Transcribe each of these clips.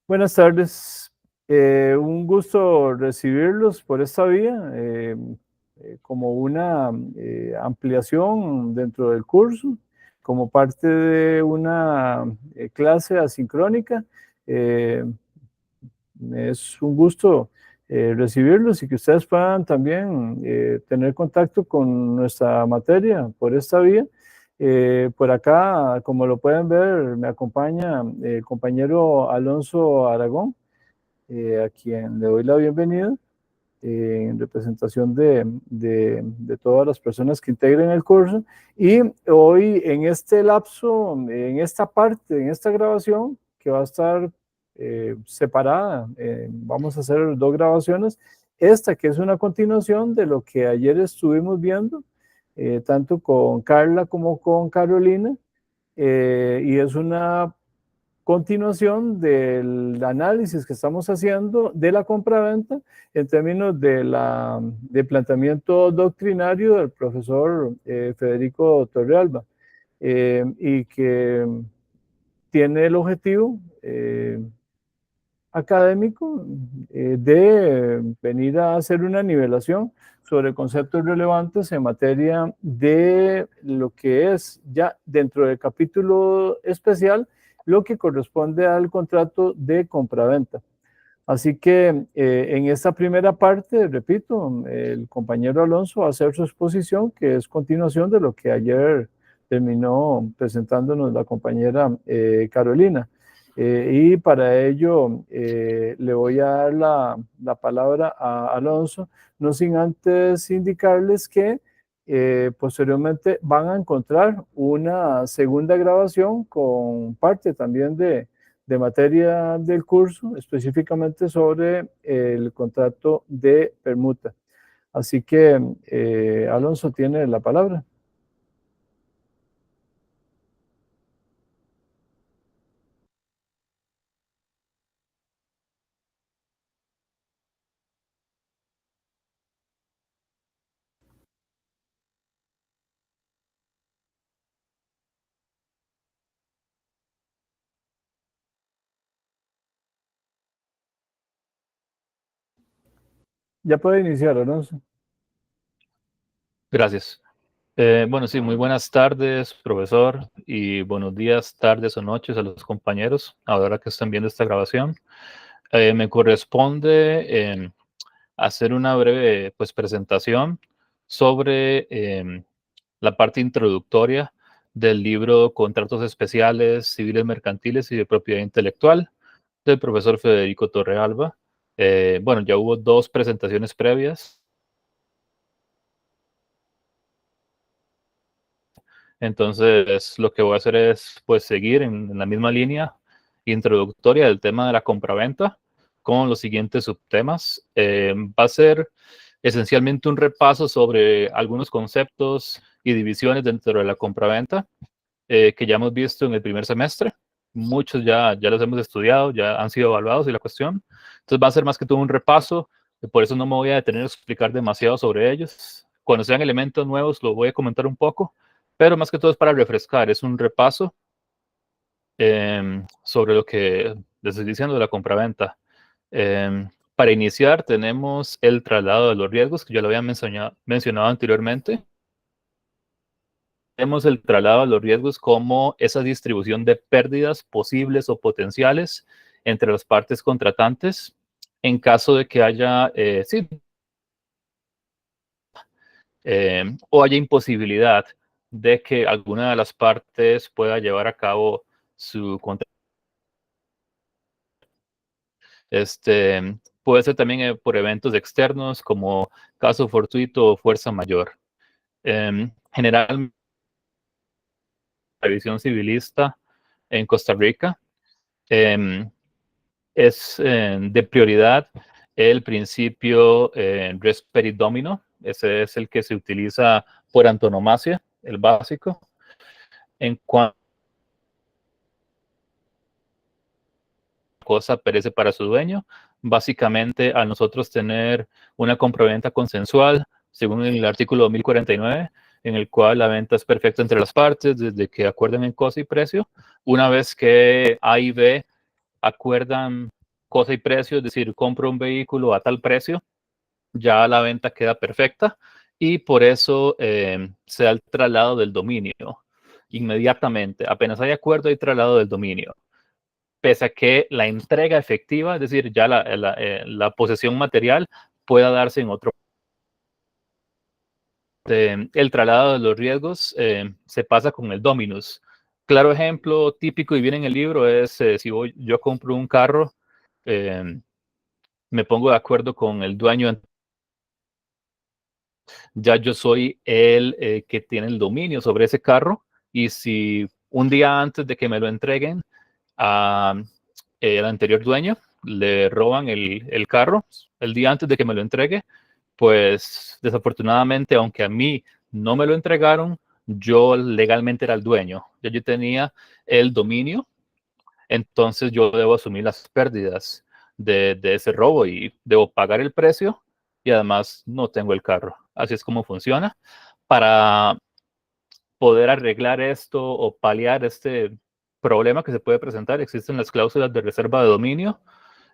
Buenas tardes. Un gusto recibirlos por esta vía como una ampliación dentro del curso, como parte de una clase asincrónica. Eh, es un gusto recibirlos y que ustedes puedan también tener contacto con nuestra materia por esta vía. Por acá, como lo pueden ver, me acompaña el compañero Alonso Aragón, a quien le doy la bienvenida en representación de todas las personas que integren el curso. Y hoy en este lapso, en esta parte, en esta grabación, que va a estar separada, vamos a hacer dos grabaciones. Esta que es una continuación de lo que ayer estuvimos viendo, tanto con Carla como con Carolina, y es una continuación del análisis que estamos haciendo de la compraventa en términos de planteamiento doctrinario del profesor Federico Torrealba, y que tiene el objetivo académico de venir a hacer una nivelación sobre conceptos relevantes en materia de lo que es ya dentro del capítulo especial, lo que corresponde al contrato de compraventa. Así que en esta primera parte, repito, el compañero Alonso va a hacer su exposición, que es continuación de lo que ayer terminó presentándonos la compañera Carolina. Y para ello le voy a dar la palabra a Alonso, no sin antes indicarles que posteriormente van a encontrar una segunda grabación con parte también de materia del curso, específicamente sobre el contrato de permuta. Así que, Alonso tiene la palabra. Ya puede iniciar, Alonso. Gracias. Bueno, sí, muy buenas tardes, profesor, y buenos días, tardes o noches a los compañeros, ahora que están viendo esta grabación. Me corresponde hacer una breve presentación sobre la parte introductoria del libro Contratos Especiales, Civiles Mercantiles y de Propiedad Intelectual del profesor Federico Torrealba. Bueno, ya hubo dos presentaciones previas. Entonces, lo que voy a hacer es seguir en la misma línea introductoria del tema de la compraventa con los siguientes subtemas. Va a ser esencialmente un repaso sobre algunos conceptos y divisiones dentro de la compraventa que ya hemos visto en el primer semestre. Muchos ya los hemos estudiado, ya han sido evaluados y la cuestión. Entonces va a ser más que todo un repaso, por eso no me voy a detener a explicar demasiado sobre ellos. Cuando sean elementos nuevos lo voy a comentar un poco, pero más que todo es para refrescar, es un repaso sobre lo que les estoy diciendo de la compraventa. Para iniciar tenemos el traslado de los riesgos, que ya lo había mencionado anteriormente. Tenemos el traslado de los riesgos como esa distribución de pérdidas posibles o potenciales entre las partes contratantes en caso de que haya, o haya imposibilidad de que alguna de las partes pueda llevar a cabo su contrato. Puede ser también por eventos externos como caso fortuito o fuerza mayor. Generalmente, la revisión civilista en Costa Rica es de prioridad el principio res perit domino. Ese es el que se utiliza por antonomasia, el básico. En cuanto cosa perece para su dueño, básicamente al nosotros tener una compraventa consensual, según el artículo 1049, en el cual la venta es perfecta entre las partes desde que acuerden en cosa y precio, una vez que A y B acuerdan cosa y precio, es decir, compro un vehículo a tal precio, ya la venta queda perfecta y por eso se da el traslado del dominio inmediatamente. Apenas hay acuerdo, hay traslado del dominio. Pese a que la entrega efectiva, es decir, ya la posesión material, pueda darse en otro. El traslado de los riesgos se pasa con el dominus. Claro ejemplo típico y viene en el libro es si yo compro un carro, me pongo de acuerdo con el dueño, ya yo soy el que tiene el dominio sobre ese carro y si un día antes de que me lo entreguen al anterior dueño le roban el carro, el día antes de que me lo entregue, pues desafortunadamente, aunque a mí no me lo entregaron, yo legalmente era el dueño, ya yo tenía el dominio, entonces yo debo asumir las pérdidas de ese robo y debo pagar el precio y además no tengo el carro. Así es como funciona. Para poder arreglar esto o paliar este problema que se puede presentar, existen las cláusulas de reserva de dominio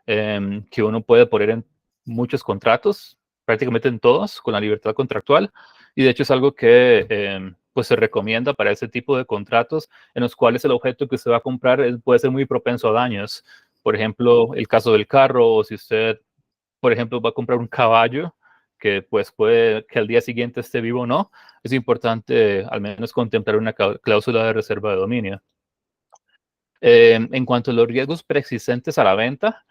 que uno puede poner en muchos contratos, prácticamente en todos, con la libertad contractual. Y de hecho es algo que pues se recomienda para ese tipo de contratos en los cuales el objeto que usted va a comprar puede ser muy propenso a daños. Por ejemplo, el caso del carro, o si usted, por ejemplo, va a comprar un caballo, que pues puede que al día siguiente esté vivo o no, es importante al menos contemplar una cláusula de reserva de dominio. En cuanto a los riesgos preexistentes a la venta,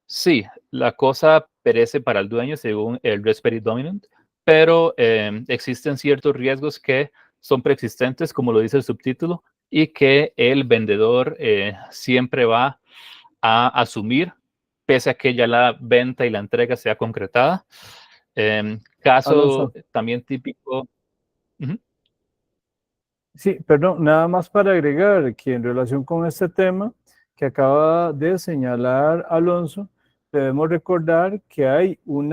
sí, la cosa perece para el dueño según el res perit dominant, pero existen ciertos riesgos que son preexistentes, como lo dice el subtítulo, y que el vendedor siempre va a asumir, pese a que ya la venta y la entrega sea concretada. Caso Alonso. también típico. Uh-huh. Sí, perdón, nada más para agregar que en relación con este tema que acaba de señalar Alonso, debemos recordar que hay un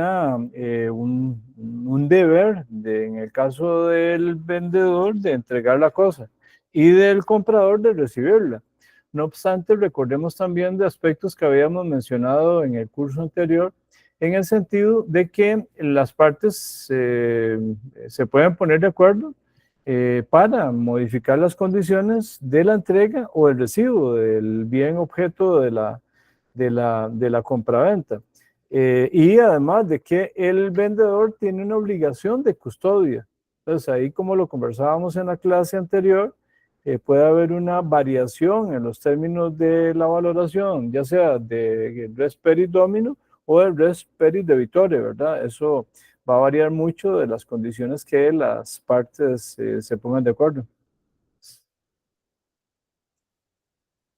deber en el caso del vendedor de entregar la cosa y del comprador de recibirla. No obstante, recordemos también de aspectos que habíamos mencionado en el curso anterior, en el sentido de que las partes se pueden poner de acuerdo para modificar las condiciones de la entrega o el recibo del bien objeto de la compraventa. Y además de que el vendedor tiene una obligación de custodia. Entonces ahí, como lo conversábamos en la clase anterior, puede haber una variación en los términos de la valoración, ya sea de res perit domino o del res perit debitore, ¿verdad? Eso va a variar mucho de las condiciones que las partes se pongan de acuerdo.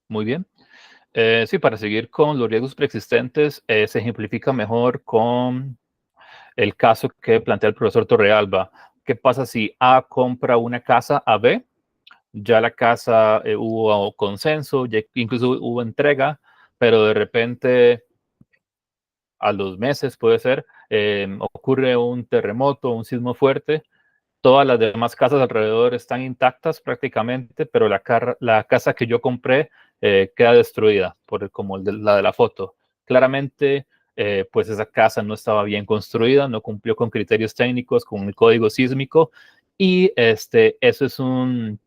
Muy bien. Sí, para seguir con los riesgos preexistentes, se ejemplifica mejor con el caso que plantea el profesor Torrealba. ¿Qué pasa si A compra una casa a B? Ya la casa hubo consenso, ya incluso hubo entrega, pero de repente a los meses puede ser, ocurre un terremoto, un sismo fuerte, todas las demás casas alrededor están intactas prácticamente, pero la casa que yo compré queda destruida, como la de la foto. Claramente, pues esa casa no estaba bien construida, no cumplió con criterios técnicos, con el código sísmico, y eso es un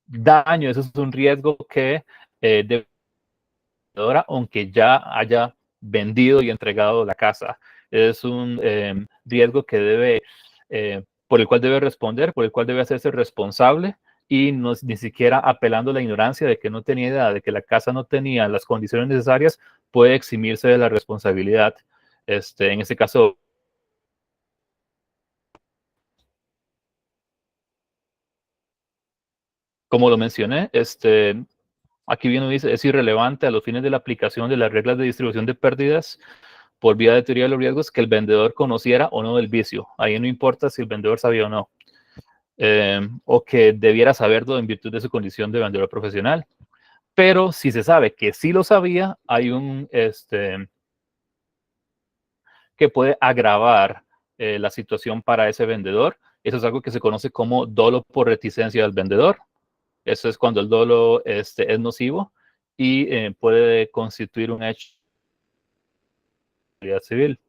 daño, eso es un riesgo que debe, aunque ya haya vendido y entregado la casa. Es un riesgo que por el cual debe responder, por el cual debe hacerse responsable y no, ni siquiera apelando a la ignorancia de que no tenía idea, de que la casa no tenía las condiciones necesarias, puede eximirse de la responsabilidad. En ese caso, como lo mencioné, aquí viene dice, es irrelevante a los fines de la aplicación de las reglas de distribución de pérdidas por vía de teoría de los riesgos que el vendedor conociera o no del vicio. Ahí no importa si el vendedor sabía o no, o que debiera saberlo en virtud de su condición de vendedor profesional. Pero si se sabe que sí lo sabía, hay un que puede agravar la situación para ese vendedor. Eso es algo que se conoce como dolo por reticencia del vendedor. Eso es cuando el dolo es nocivo y puede constituir un hecho de responsabilidad civil.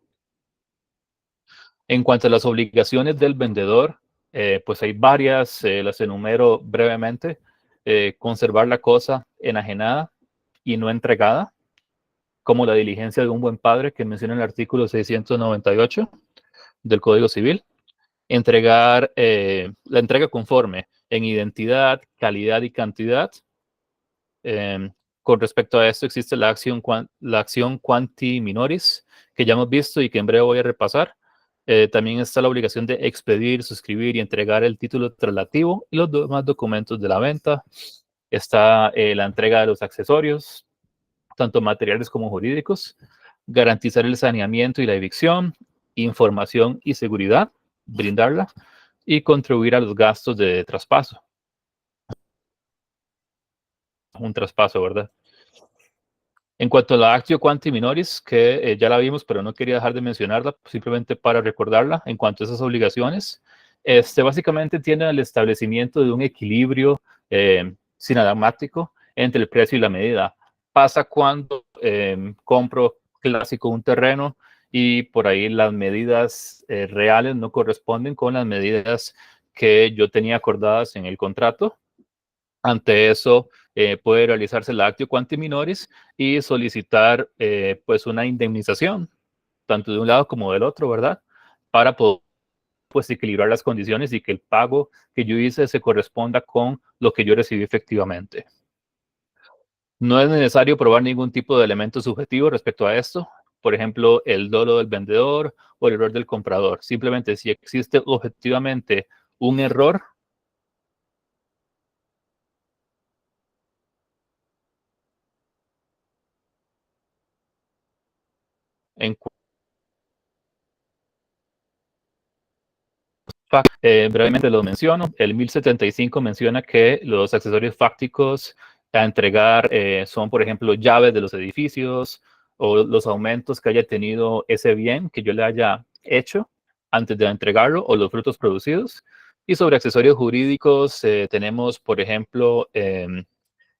En cuanto a las obligaciones del vendedor, pues hay varias, las enumero brevemente. Conservar la cosa enajenada y no entregada, como la diligencia de un buen padre que menciona el artículo 698 del Código Civil. Entregar la entrega conforme en identidad, calidad y cantidad. Con respecto a esto existe la acción quanti minoris, que ya hemos visto y que en breve voy a repasar. También está la obligación de expedir, suscribir y entregar el título traslativo y los demás documentos de la venta. Está la entrega de los accesorios, tanto materiales como jurídicos. Garantizar el saneamiento y la evicción, información y seguridad, brindarla, y contribuir a los gastos de traspaso. Un traspaso, ¿verdad? En cuanto a la actio quanti minoris, que ya la vimos, pero no quería dejar de mencionarla, simplemente para recordarla, en cuanto a esas obligaciones, básicamente tiene el establecimiento de un equilibrio sinagmático entre el precio y la medida. Pasa cuando compro clásico un terreno y por ahí las medidas reales no corresponden con las medidas que yo tenía acordadas en el contrato. Ante eso, puede realizarse la actio quanti minoris y solicitar pues una indemnización, tanto de un lado como del otro, ¿verdad? Para poder pues equilibrar las condiciones y que el pago que yo hice se corresponda con lo que yo recibí efectivamente. No es necesario probar ningún tipo de elemento subjetivo respecto a esto, por ejemplo, el dolo del vendedor o el error del comprador. Simplemente si existe objetivamente un error, en brevemente lo menciono. El 1075 menciona que los accesorios fácticos a entregar son, por ejemplo, llaves de los edificios o los aumentos que haya tenido ese bien que yo le haya hecho antes de entregarlo o los frutos producidos. Y sobre accesorios jurídicos tenemos, por ejemplo, en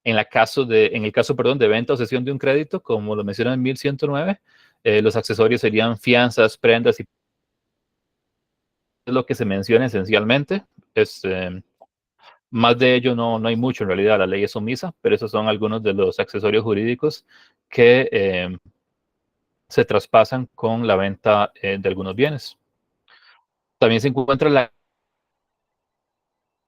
el caso, perdón, de venta o cesión de un crédito, como lo menciona en 1109, los accesorios serían fianzas, prendas y es lo que se menciona esencialmente. Más de ello no hay mucho en realidad, la ley es omisa, pero esos son algunos de los accesorios jurídicos que se traspasan con la venta de algunos bienes. También se encuentra la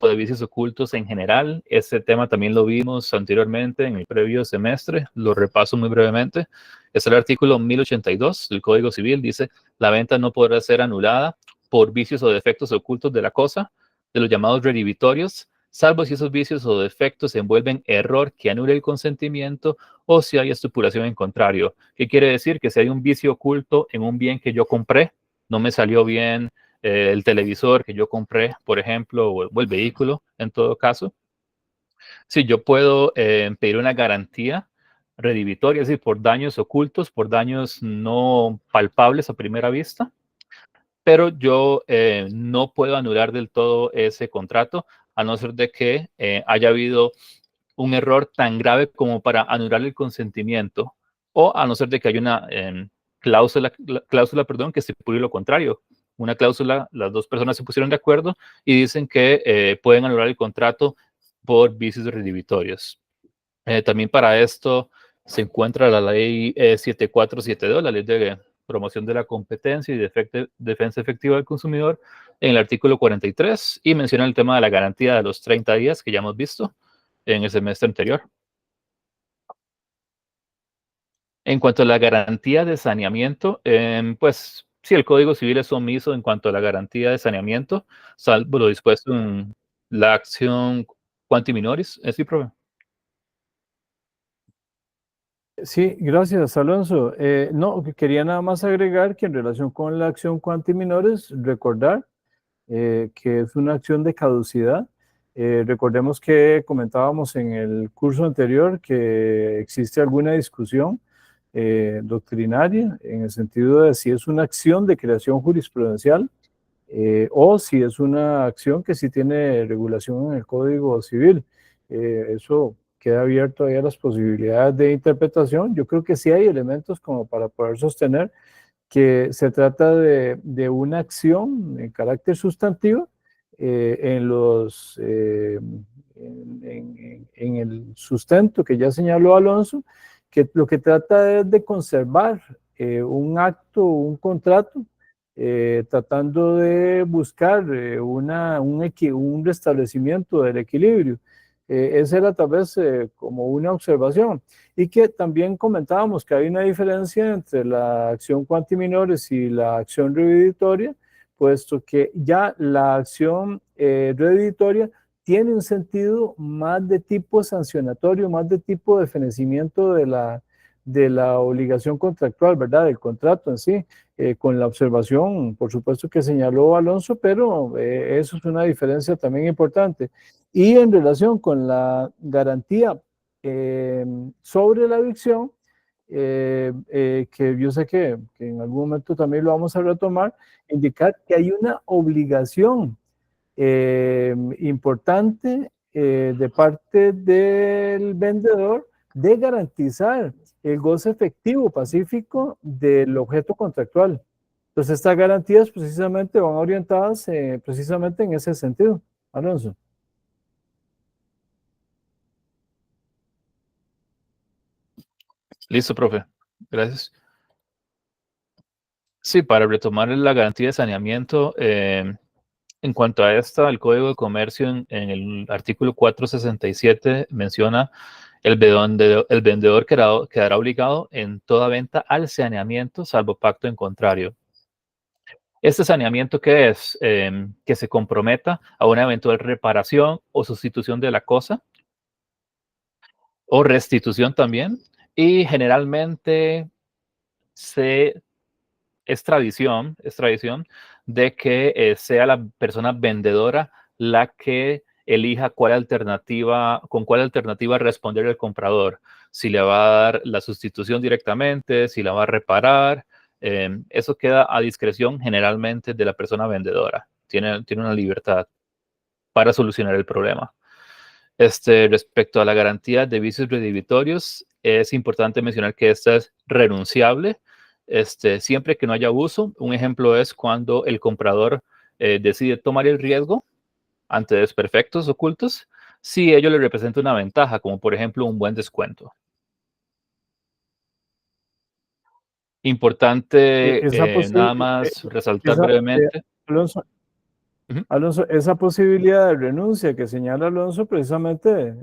de vicios ocultos en general. Este tema también lo vimos anteriormente en el previo semestre, lo repaso muy brevemente. Es el artículo 1082 del Código Civil, dice, la venta no podrá ser anulada por vicios o defectos ocultos de la cosa, de los llamados redhibitorios, salvo si esos vicios o defectos envuelven error que anule el consentimiento o si hay estipulación en contrario. ¿Qué quiere decir? Que si hay un vicio oculto en un bien que yo compré, no me salió bien el televisor que yo compré, por ejemplo, o el vehículo, en todo caso. Si yo puedo pedir una garantía redhibitoria, es decir, por daños ocultos, por daños no palpables a primera vista, pero yo no puedo anular del todo ese contrato, a no ser de que haya habido un error tan grave como para anular el consentimiento, o a no ser de que haya una cláusula, perdón, que estipule lo contrario. Una cláusula, las dos personas se pusieron de acuerdo y dicen que pueden anular el contrato por vicios redhibitorios. También para esto se encuentra la ley 7472, la ley de promoción de la competencia y de defensa efectiva del consumidor, en el artículo 43, y menciona el tema de la garantía de los 30 días que ya hemos visto en el semestre anterior. En cuanto a la garantía de saneamiento, pues sí, el Código Civil es omiso en cuanto a la garantía de saneamiento, salvo lo dispuesto en la acción quanti minoris. ¿Sí, profe? Sí, gracias, Alonso. No, quería nada más agregar que en relación con la acción quanti minores, recordar que es una acción de caducidad. Recordemos que comentábamos en el curso anterior que existe alguna discusión doctrinaria en el sentido de si es una acción de creación jurisprudencial o si es una acción que sí tiene regulación en el Código Civil. Eso queda abierto ahí a las posibilidades de interpretación. Yo creo que sí hay elementos como para poder sostener que se trata de una acción en carácter sustantivo en en el sustento que ya señaló Alonso, que lo que trata es de conservar un acto, un contrato, tratando de buscar un restablecimiento del equilibrio. Esa era tal vez como una observación. Y que también comentábamos que hay una diferencia entre la acción quanti minores y la acción reditoria, puesto que ya la acción reditoria tiene un sentido más de tipo sancionatorio, más de tipo de fenecimiento de la obligación contractual, ¿verdad? Del contrato en sí, con la observación, por supuesto, que señaló Alonso, pero eso es una diferencia también importante. Y en relación con la garantía sobre la adicción, que yo sé que en algún momento también lo vamos a retomar, indicar que hay una obligación importante de parte del vendedor de garantizar el goce efectivo, pacífico del objeto contractual. Entonces, estas garantías precisamente van orientadas precisamente en ese sentido. Alonso. Listo, profe. Gracias. Sí, para retomar la garantía de saneamiento, en cuanto a esta, el Código de Comercio en el artículo 467 menciona el vendedor quedará obligado en toda venta al saneamiento, salvo pacto en contrario. ¿Este saneamiento qué es? Que se comprometa a una eventual reparación o sustitución de la cosa, o restitución también, y generalmente es tradición de que sea la persona vendedora la que elija con cuál alternativa responder el comprador. Si le va a dar la sustitución directamente, si la va a reparar. Eso queda a discreción generalmente de la persona vendedora. Tiene una libertad para solucionar el problema. Respecto a la garantía de vicios redhibitorios, es importante mencionar que esta es renunciable, siempre que no haya abuso. Un ejemplo es cuando el comprador decide tomar el riesgo ante desperfectos ocultos, si ello le representa una ventaja, como por ejemplo un buen descuento. Importante Esa nada posible, más resaltar esa, brevemente. Alonso, Ujú. Alonso, esa posibilidad de renuncia que señala Alonso precisamente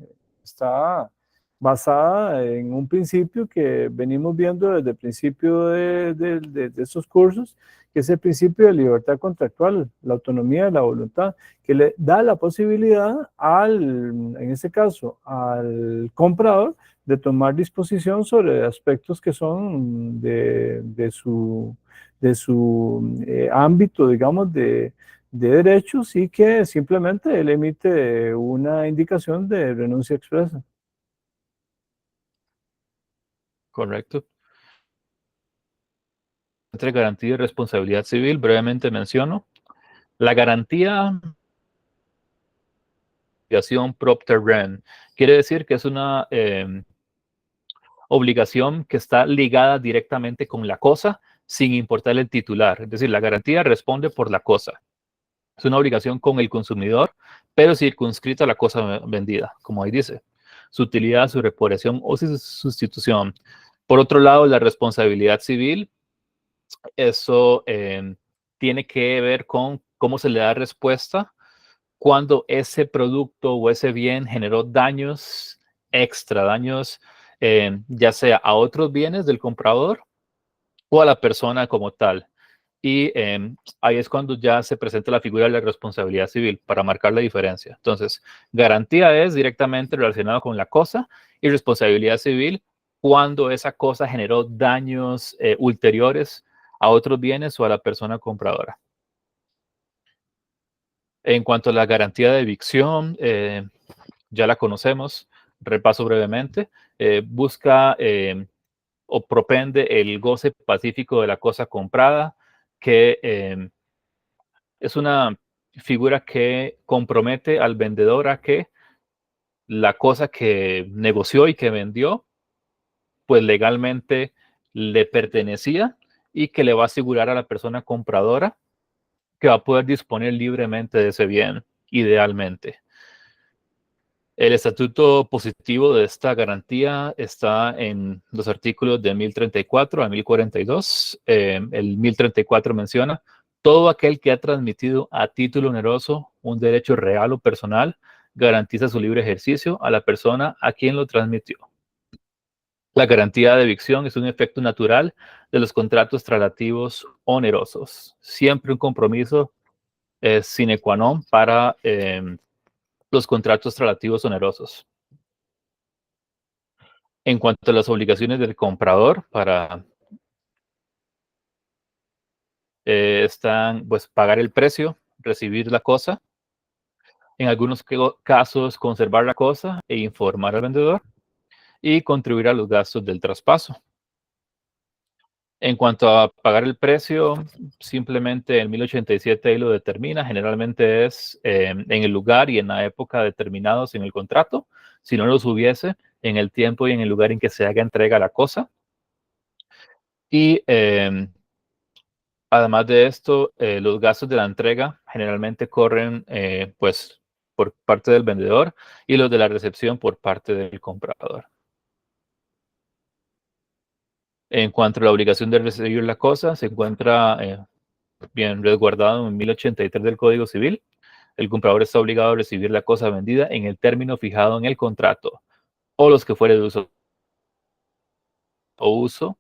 está basada en un principio que venimos viendo desde el principio de estos cursos, que es el principio de libertad contractual, la autonomía de la voluntad, que le da la posibilidad en este caso, al comprador de tomar disposición sobre aspectos que son de su ámbito, digamos, de derechos, y que simplemente él emite una indicación de renuncia expresa. Correcto. Entre garantía y responsabilidad civil, brevemente menciono. La garantía obligación propter rem quiere decir que es una obligación que está ligada directamente con la cosa sin importar el titular. Es decir, la garantía responde por la cosa. Es una obligación con el consumidor, pero circunscrita a la cosa vendida, como ahí dice. Su utilidad, su reparación o su sustitución. Por otro lado, la responsabilidad civil, eso tiene que ver con cómo se le da respuesta cuando ese producto o ese bien generó daños extra, daños ya sea a otros bienes del comprador o a la persona como tal. Y ahí es cuando ya se presenta la figura de la responsabilidad civil para marcar la diferencia. Entonces, garantía es directamente relacionado con la cosa, y responsabilidad civil cuando esa cosa generó daños ulteriores a otros bienes o a la persona compradora. En cuanto a la garantía de evicción, ya la conocemos, repaso brevemente. Busca o propende el goce pacífico de la cosa comprada, que es una figura que compromete al vendedor a que la cosa que negoció y que vendió, pues legalmente le pertenecía y que le va a asegurar a la persona compradora que va a poder disponer libremente de ese bien, idealmente. El estatuto positivo de esta garantía está en los artículos de 1034 a 1042. El 1034 menciona: todo aquel que ha transmitido a título oneroso un derecho real o personal garantiza su libre ejercicio a la persona a quien lo transmitió. La garantía de evicción es un efecto natural de los contratos traslativos onerosos. Siempre un compromiso sine qua non para los contratos traslativos onerosos. En cuanto a las obligaciones del comprador para están, pues, pagar el precio, recibir la cosa, en algunos casos conservar la cosa e informar al vendedor, y contribuir a los gastos del traspaso. En cuanto a pagar el precio, simplemente el 1087 ahí lo determina. Generalmente es en el lugar y en la época determinados en el contrato. Si no los hubiese, en el tiempo y en el lugar en que se haga entrega la cosa. Y además de esto, los gastos de la entrega generalmente corren pues por parte del vendedor y los de la recepción por parte del comprador. En cuanto a la obligación de recibir la cosa, se encuentra bien resguardado en 1083 del Código Civil. El comprador está obligado a recibir la cosa vendida en el término fijado en el contrato o los que fuere de uso o uso.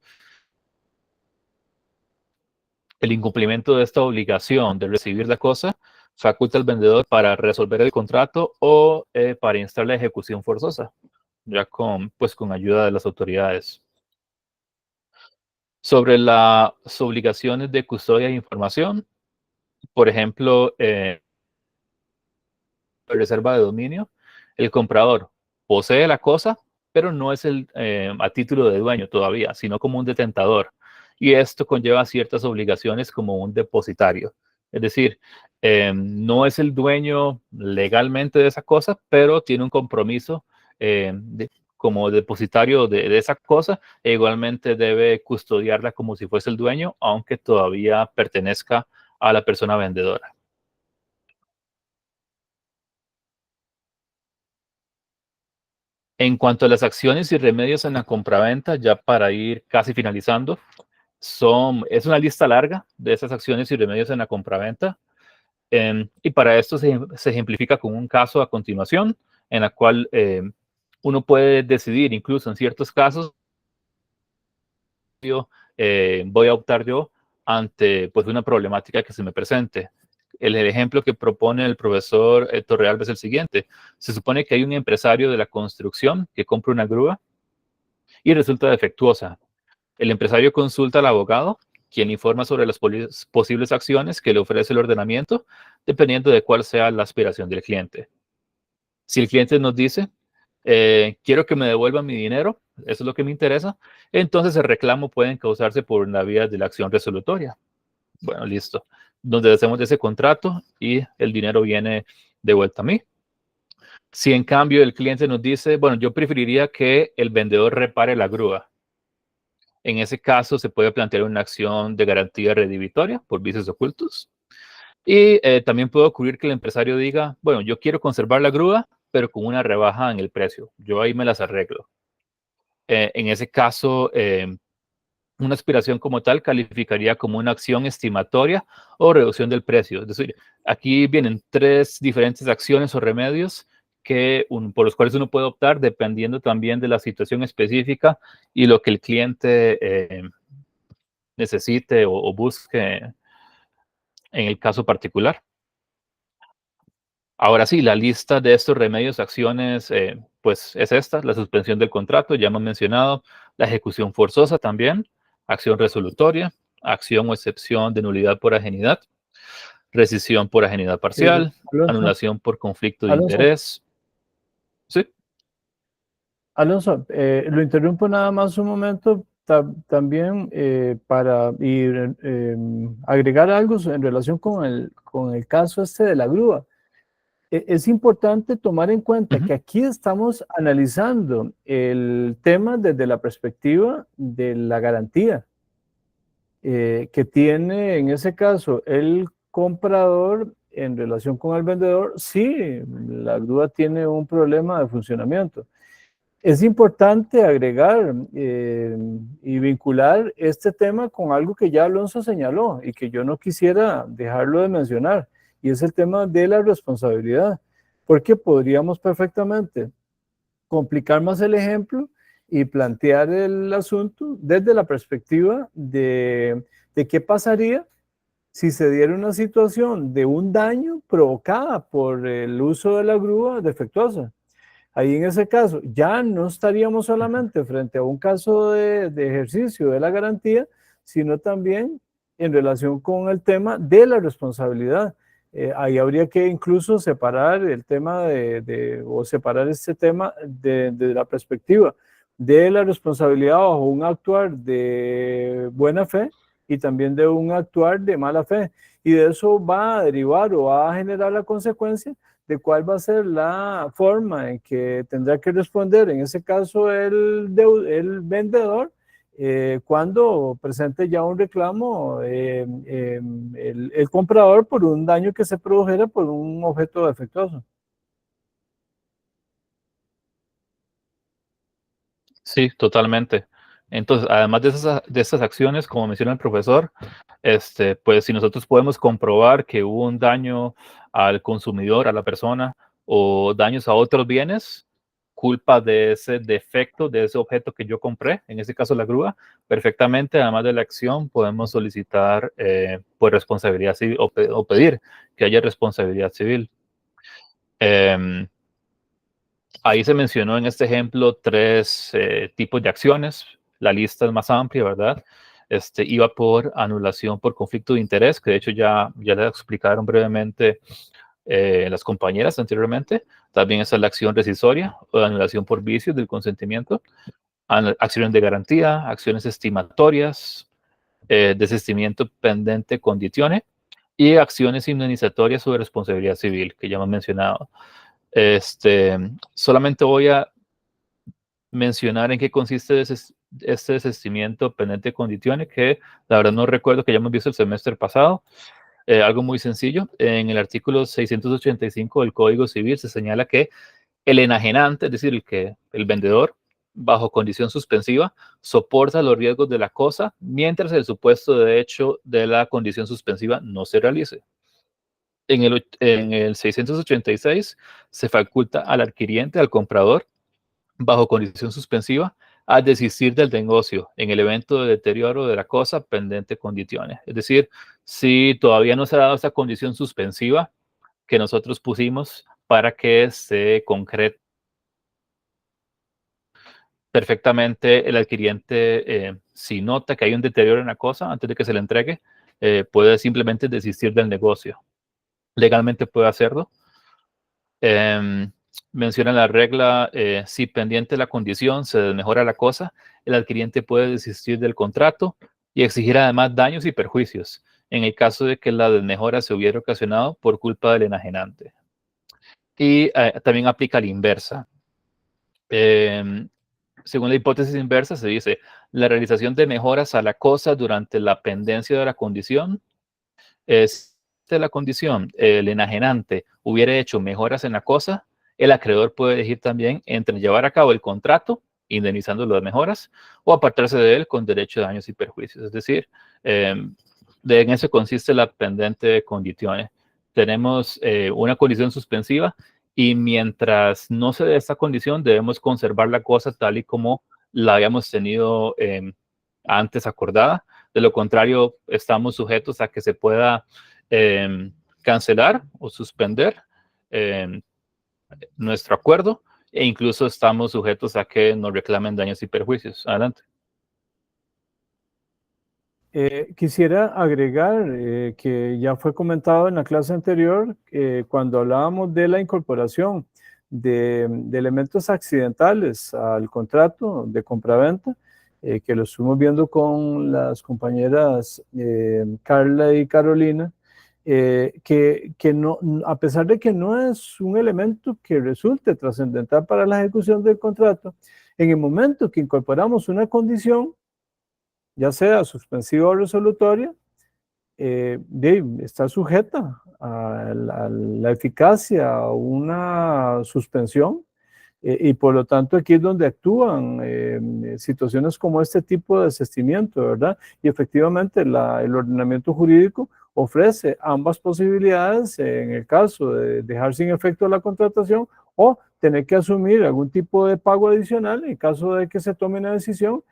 El incumplimiento de esta obligación de recibir la cosa faculta al vendedor para resolver el contrato o para instar la ejecución forzosa, ya pues, con ayuda de las autoridades. Sobre las obligaciones de custodia e información, por ejemplo, reserva de dominio, el comprador posee la cosa, pero no es a título de dueño todavía, sino como un detentador. Y esto conlleva ciertas obligaciones como un depositario. Es decir, no es el dueño legalmente de esa cosa, pero tiene un compromiso como depositario de esa cosa, e igualmente debe custodiarla como si fuese el dueño, aunque todavía pertenezca a la persona vendedora. En cuanto a las acciones y remedios en la compraventa, ya para ir casi finalizando, es una lista larga de esas acciones y remedios en la compraventa. Y para esto se ejemplifica con un caso a continuación, en la cual uno puede decidir, incluso en ciertos casos, voy a optar yo ante pues, una problemática que se me presente. El ejemplo que propone el profesor Torrealba es el siguiente. Se supone que hay un empresario de la construcción que compra una grúa y resulta defectuosa. El empresario consulta al abogado, quien informa sobre las posibles acciones que le ofrece el ordenamiento, dependiendo de cuál sea la aspiración del cliente. Si el cliente nos dice, quiero que me devuelvan mi dinero, eso es lo que me interesa, entonces el reclamo puede causarse por la vía de la acción resolutoria. Bueno, listo. Donde hacemos ese contrato y el dinero viene de vuelta a mí. Si en cambio el cliente nos dice, bueno, yo preferiría que el vendedor repare la grúa, en ese caso se puede plantear una acción de garantía redivitoria por vicios ocultos. Y también puede ocurrir que el empresario diga, bueno, yo quiero conservar la grúa, pero con una rebaja en el precio. Yo ahí me las arreglo. En ese caso, una aspiración como tal calificaría como una acción estimatoria o reducción del precio. Es decir, aquí vienen tres diferentes acciones o remedios por los cuales uno puede optar dependiendo también de la situación específica y lo que el cliente necesite o busque en el caso particular. Ahora sí, la lista de estos remedios, acciones, pues es esta: la suspensión del contrato, ya hemos mencionado, la ejecución forzosa también, acción resolutoria, acción o excepción de nulidad por ajenidad, rescisión por ajenidad parcial, Alonso, anulación por conflicto de Alonso, interés. Sí, Alonso, lo interrumpo nada más un momento también para ir, agregar algo en relación con el caso este de la grúa. es importante tomar en cuenta que aquí estamos analizando el tema desde la perspectiva de la garantía que tiene en ese caso el comprador en relación con el vendedor si la grúa tiene un problema de funcionamiento. Es importante agregar y vincular este tema con algo que ya Alonso señaló y que yo no quisiera dejarlo de mencionar, y es el tema de la responsabilidad, porque podríamos perfectamente complicar más el ejemplo y plantear el asunto desde la perspectiva de qué pasaría si se diera una situación de un daño provocada por el uso de la grúa defectuosa. Ahí en ese caso ya no estaríamos solamente frente a un caso de ejercicio de la garantía, sino también en relación con el tema de la responsabilidad. Ahí habría que incluso separar el tema o separar este tema de la perspectiva de la responsabilidad bajo un actuar de buena fe y también de un actuar de mala fe. Y de eso va a derivar o va a generar la consecuencia de cuál va a ser la forma en que tendrá que responder, en ese caso, el vendedor, cuando presente ya un reclamo el comprador por un daño que se produjera por un objeto defectuoso. Sí, totalmente. Entonces, además de esas acciones, como menciona el profesor, pues si nosotros podemos comprobar que hubo un daño al consumidor, a la persona, o daños a otros bienes, culpa de ese defecto, de ese objeto que yo compré, en este caso la grúa, perfectamente, además de la acción, podemos solicitar pues responsabilidad civil o pedir que haya responsabilidad civil. Ahí se mencionó en este ejemplo tres tipos de acciones. La lista es más amplia, ¿verdad? Iba por anulación por conflicto de interés, que de hecho ya le explicaron brevemente las compañeras anteriormente. También está la acción rescisoria o de anulación por vicios del consentimiento. Acciones de garantía, acciones estimatorias, desistimiento pendente condicione y acciones indemnizatorias sobre responsabilidad civil, que ya hemos mencionado. Solamente voy a mencionar en qué consiste este desistimiento pendiente condicione, que la verdad no recuerdo, que ya hemos visto el semestre pasado. Algo muy sencillo, en el artículo 685 del Código Civil se señala que el enajenante, es decir, el vendedor, bajo condición suspensiva, soporta los riesgos de la cosa mientras el supuesto de hecho de la condición suspensiva no se realice. En el 686 se faculta al adquiriente, al comprador, bajo condición suspensiva, a desistir del negocio en el evento de deterioro de la cosa pendiente condiciones. Es decir, si todavía no se ha dado esa condición suspensiva que nosotros pusimos para que se concrete perfectamente, el adquiriente, si nota que hay un deterioro en la cosa antes de que se le entregue, puede simplemente desistir del negocio. Legalmente puede hacerlo. Menciona la regla, si pendiente la condición se desmejora la cosa, el adquiriente puede desistir del contrato y exigir además daños y perjuicios en el caso de que la desmejora se hubiera ocasionado por culpa del enajenante. Y también aplica la inversa. Según la hipótesis inversa, se dice, la realización de mejoras a la cosa durante la pendencia de la condición es de la condición, el enajenante hubiera hecho mejoras en la cosa, el acreedor puede elegir también entre llevar a cabo el contrato, indemnizando las mejoras, o apartarse de él con derecho a daños y perjuicios. Es decir, en eso consiste la pendiente de condiciones. Tenemos una condición suspensiva y mientras no se dé esta condición, debemos conservar la cosa tal y como la habíamos tenido antes acordada. De lo contrario, estamos sujetos a que se pueda cancelar o suspender nuestro acuerdo e incluso estamos sujetos a que nos reclamen daños y perjuicios. Adelante. Quisiera agregar que ya fue comentado en la clase anterior, cuando hablábamos de la incorporación de elementos accidentales al contrato de compraventa, que lo estuvimos viendo con las compañeras Carla y Carolina. que no, a pesar de que no es un elemento que resulte trascendental para la ejecución del contrato, en el momento que incorporamos una condición, ya sea suspensiva o resolutoria, está sujeta a la eficacia a una suspensión, y por lo tanto aquí es donde actúan situaciones como este tipo de desistimiento, ¿verdad? Y efectivamente el ordenamiento jurídico ofrece ambas posibilidades en el caso de dejar sin efecto la contratación o tener que asumir algún tipo de pago adicional en caso de que se tome una decisión,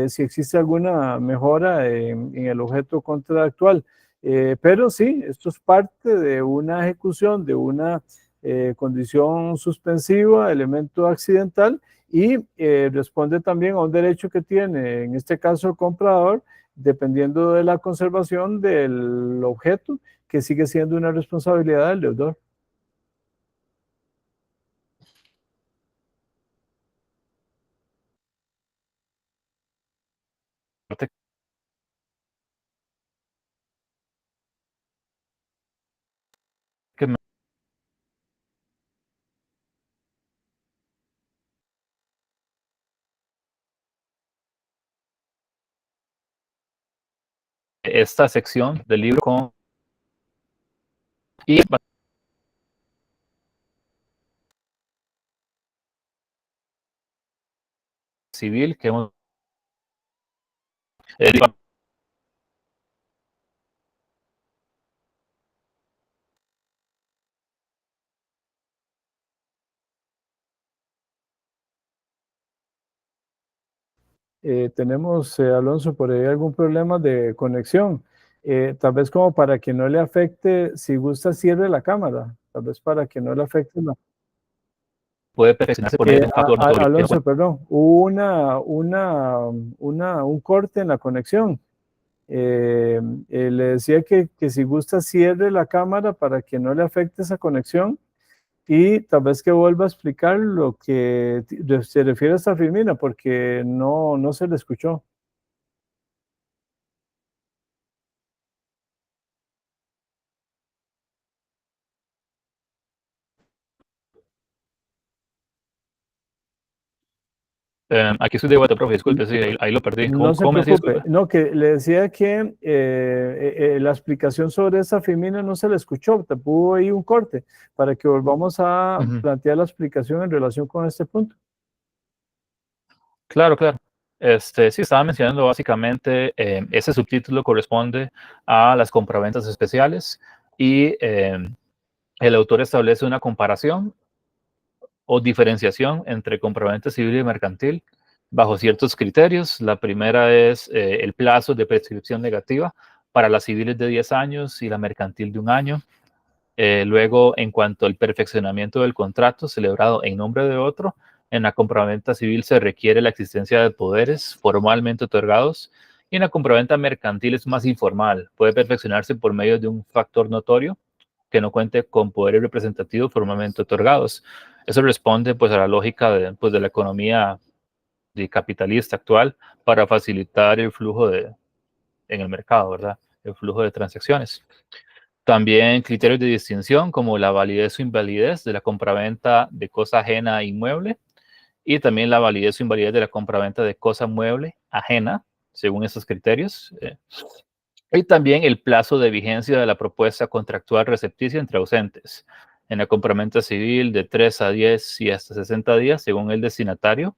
si existe alguna mejora en el objeto contractual. Pero sí, esto es parte de una ejecución de una condición suspensiva, elemento accidental, y responde también a un derecho que tiene, en este caso, el comprador, dependiendo de la conservación del objeto, que sigue siendo una responsabilidad del deudor. Que esta sección del libro con y civil que hemos eh, Tenemos, Alonso, por ahí algún problema de conexión. Tal vez como para que no le afecte, si gusta, cierre la cámara. Tal vez para que no le afecte la... puede perfeccionarse por medio de un factor notorio. Alonso, perdón, hubo un corte en la conexión. Le decía que si gusta cierre la cámara para que no le afecte esa conexión, y tal vez que vuelva a explicar lo que se refiere a esta Firmina, porque no se le escuchó. Aquí estoy de vuelta, profe, disculpe, sí, ahí lo perdí. No se ¿Cómo me decía, preocupe, disculpe? no, que le decía que la explicación sobre esa Firmina no se le escuchó, te pudo ahí un corte, para que volvamos a plantear la explicación en relación con este punto. Claro, claro. Sí, estaba mencionando básicamente, ese subtítulo corresponde a las compraventas especiales y el autor establece una comparación o diferenciación entre compraventa civil y mercantil bajo ciertos criterios. La primera es el plazo de prescripción negativa para las civiles de 10 años y la mercantil de 1 año. Luego, en cuanto al perfeccionamiento del contrato celebrado en nombre de otro, en la compraventa civil se requiere la existencia de poderes formalmente otorgados y en la compraventa mercantil es más informal. Puede perfeccionarse por medio de un factor notorio que no cuente con poderes representativos formalmente otorgados. Eso responde pues a la lógica de la economía capitalista actual para facilitar el flujo en el mercado, ¿verdad? El flujo de transacciones. También criterios de distinción como la validez o invalidez de la compraventa de cosa ajena a inmueble y también la validez o invalidez de la compraventa de cosa mueble ajena, según esos criterios. Y también el plazo de vigencia de la propuesta contractual recepticia entre ausentes. En la compraventa civil de 3 a 10 y hasta 60 días, según el destinatario,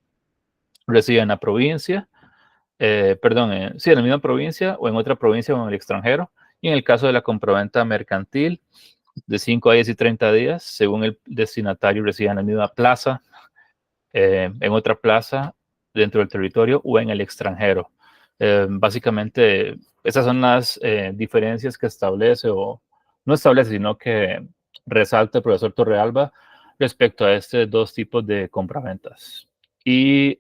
reside en la provincia, sí, en la misma provincia o en otra provincia o en el extranjero. Y en el caso de la compraventa mercantil, de 5 a 10 y 30 días, según el destinatario reside en la misma plaza, en otra plaza dentro del territorio o en el extranjero. Básicamente, esas son las diferencias que establece, o no establece, sino que resalta el profesor Torrealba respecto a estos dos tipos de compraventas. Y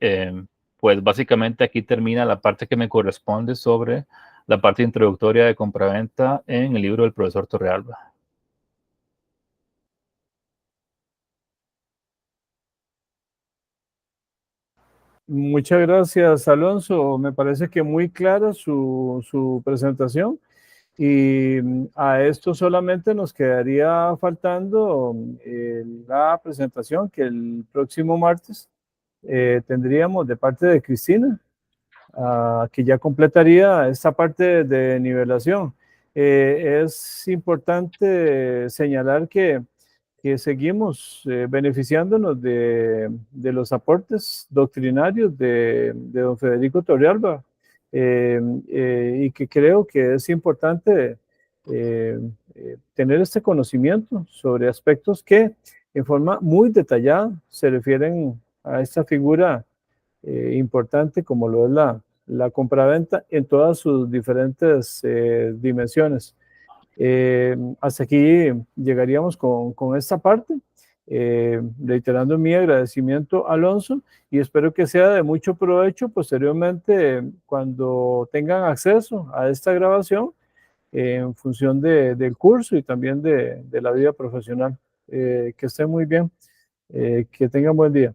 pues básicamente aquí termina la parte que me corresponde sobre la parte introductoria de compraventa en el libro del profesor Torrealba. Muchas gracias, Alonso. Me parece que muy clara su presentación. Y a esto solamente nos quedaría faltando la presentación que el próximo martes tendríamos de parte de Cristina, que ya completaría esta parte de nivelación. Es importante señalar que seguimos beneficiándonos de los aportes doctrinarios de don Federico Torrealba, y que creo que es importante tener este conocimiento sobre aspectos que en forma muy detallada se refieren a esta figura importante como lo es la compraventa en todas sus diferentes dimensiones. Hasta aquí llegaríamos con esta parte, reiterando mi agradecimiento a Alonso y espero que sea de mucho provecho posteriormente cuando tengan acceso a esta grabación en función del curso y también de la vida profesional. Que estén muy bien, que tengan buen día.